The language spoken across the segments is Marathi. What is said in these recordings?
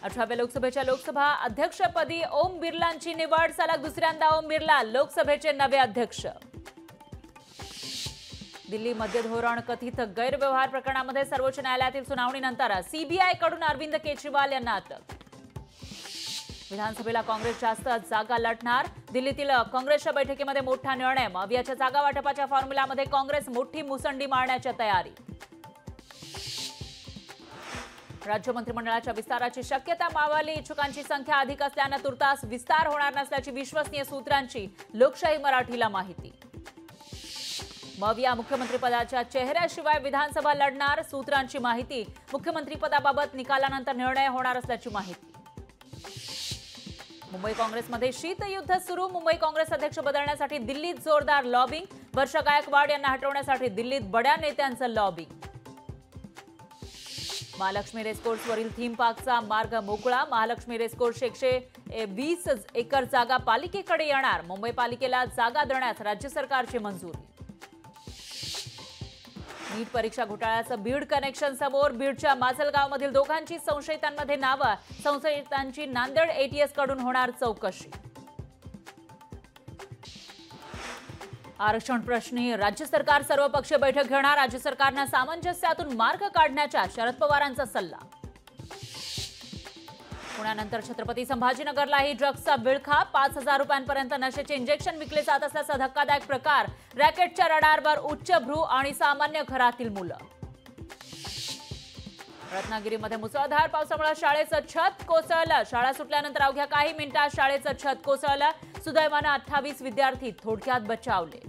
18व्या लोकसभेच्या लोकसभा अध्यक्षपदी ओम बिर्लांची निवड. सलग दुसऱ्यांदा ओम बिर्ला लोकसभेचे नवे अध्यक्ष. दिल्ली मद्य धोरण कथित गैरव्यवहार प्रकरणामध्ये सर्वोच्च न्यायालयातील सुनावणीनंतर सीबीआय कडून अरविंद केजरीवाल यांना अटक. विधानसभेला काँग्रेस जास्त जागा लढणार. दिल्लीतील काँग्रेसच्या बैठकीमध्ये मोठा निर्णय. मवियाच्या जागा वाटपाच्या फॉर्म्युलामध्ये काँग्रेस मोठी मुसंडी मारण्याची तयारी. राज्य मंत्रिमंडळाच्या विस्ताराची शक्यता मावळली. इच्छुकांची संख्या अधिक असल्याने तुर्तास विस्तार होणार नसल्याची विश्वसनीय सूत्रांची लोकशाही मराठीला माहिती. मविया मुख्यमंत्रीपदाच्या चेहऱ्याशिवाय विधानसभा लढणार. सूत्रांची माहिती. मुख्यमंत्रीपदाबाबत निकालानंतर निर्णय होणार असल्याची माहिती. मुंबई काँग्रेसमध्ये शीतयुद्ध सुरू. मुंबई काँग्रेस अध्यक्ष बदलण्यासाठी दिल्लीत जोरदार लॉबिंग. वर्षा गायकवाड यांना हटवण्यासाठी दिल्लीत बड्या नेत्यांचं लॉबिंग. महालक्ष्मी रेसकोर्सवरील थीम पार्कचा मार्ग मोकळा. महालक्ष्मी रेसकोर्सची 120 एकर जागा पालिकेकडे येणार. मुंबई पालिकेला जागा देण्यास राज्य सरकारची मंजुरी. नीट परीक्षा घोटाळ्याचं बीड कनेक्शन समोर. बीडच्या माजलगावमधील दोघांची संशयितांमध्ये नावं. संशयितांची नांदेड एटीएस कडून होणार चौकशी. आरक्षण प्रश्नी राज्य सरकार सर्वपक्षीय बैठक घेणार. राज्य सरकारनं सामंजस्यातून मार्ग काढण्याचा शरद पवारांचा सल्ला. पुण्यानंतर छत्रपती संभाजीनगरलाही ड्रग्सचा विळखा. 5,000 रुपयांपर्यंत नशेचे इंजेक्शन विकले जात असल्याचा धक्कादायक प्रकार. रॅकेटच्या रडारवर उच्चभ्रू आणि सामान्य घरातील मुलं. रत्नागिरीमध्ये मुसळधार पावसामुळे शाळेचं छत कोसळलं. शाळा सुटल्यानंतर अवघ्या काही मिनिटात शाळेचं छत कोसळलं. सुदैवानं 28 विद्यार्थी थोडक्यात बचावले.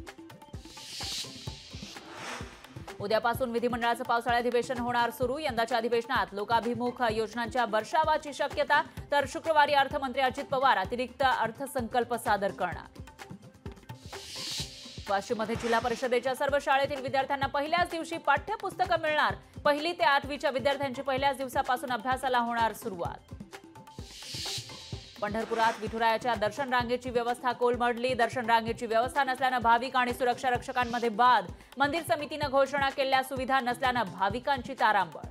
उद्यापासून विधिमंडळाचं पावसाळी अधिवेशन होणार सुरू. यंदाच्या अधिवेशनात लोकाभिमुख योजनांच्या वर्षावाची शक्यता. तर शुक्रवारी अर्थमंत्री अजित पवार अतिरिक्त अर्थसंकल्प सादर करणार. वाशिममध्ये जिल्हा परिषदेच्या सर्व शाळेतील विद्यार्थ्यांना पहिल्याच दिवशी पाठ्यपुस्तकं मिळणार. 1ली ते 8वीच्या विद्यार्थ्यांची पहिल्याच दिवसापासून अभ्यासाला होणार सुरुवात. पंढरपुरात विठुरायाच्या दर्शन रांगेची व्यवस्था कोलमडली. दर्शन रांगेची व्यवस्था नसल्यानं भाविक आणि सुरक्षा रक्षकांमध्ये वाद. मंदिर समितीनं घोषणा केलेल्या सुविधा नसल्यानं भाविकांची तारांबळ.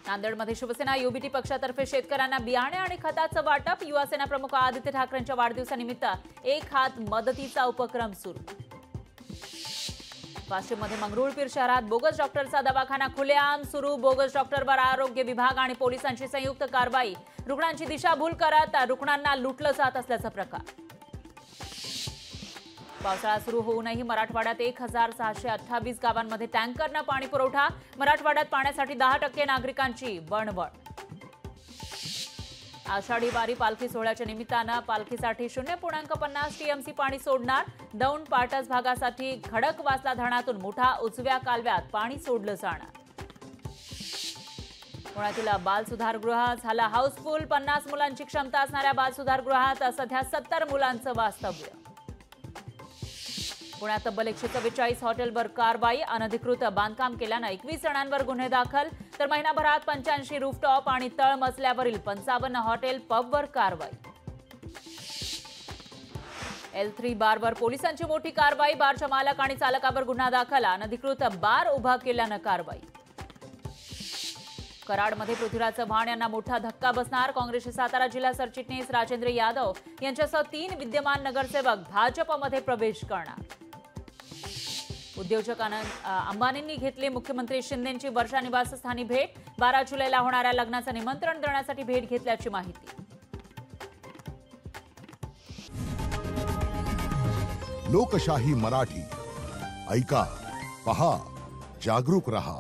नांदेडमध्ये शिवसेना युबीटी पक्षातर्फे शेतकऱ्यांना बियाणे आणि खताचं वाटप. युवासेना प्रमुख आदित्य ठाकरेंच्या वाढदिवसानिमित्त एक हात मदतीचा उपक्रम सुरू. वाशिममध्ये मंगरुळपीर शहरात बोगस डॉक्टरचा दवाखाना खुलेआम सुरू. बोगस डॉक्टरवर आरोग्य विभाग आणि पोलिसांची संयुक्त कारवाई. रुग्णांची दिशाभूल करत रुग्णांना लुटलं जात असल्याचा प्रकार. पावसाळा सुरू होऊनही मराठवाड्यात 1,628 गावांमध्ये टँकरनं पाणी पुरवठा. मराठवाड्यात पाण्यासाठी 10% नागरिकांची वणवण. आषाढी वारी पालखी सोहळ्याच्या निमित्तानं पालखीसाठी 0.50 टीएमसी पाणी सोडणार. दौंड पाटस भागासाठी खडकवासला धरणातून मोठा उजव्या कालव्यात पाणी सोडलं जाणार. पुण्यातील बालसुधारगृह झालं हाऊसफुल. 50 मुलांची क्षमता असणाऱ्या बालसुधारगृहात सध्या 70 मुलांचं वास्तव्य. पुण्यात तब्बल 144 हॉटेलवर कारवाई. अनधिकृत बांधकाम केल्यानं 21 जणांवर गुन्हे दाखल. तर महिनाभरात 85 रूफटॉप आणि तळमजल्यावरील 55 हॉटेल पबवर कारवाई. L3 बारवर पोलिसांची मोठी कारवाई. बारच्या मालक आणि चालकावर गुन्हा दाखल. अनधिकृत बार उभा केल्यानं कारवाई. कराडमध्ये पृथ्वीराज चव्हाण यांना मोठा धक्का बसणार. काँग्रेसचे सातारा जिल्हा सरचिटणीस राजेंद्र यादव यांच्यासह 3 विद्यमान नगरसेवक भाजपमध्ये प्रवेश करणार. उद्योजक अंबानींनी घेतली मुख्यमंत्री शिंदेंची वर्षा निवासस्थानी भेट. 12 जुलैला होणाऱ्या लग्नाचं निमंत्रण देण्यासाठी भेट घेतल्याची माहिती. लोकशाही मराठी ऐका, पहा, जागरूक रहा.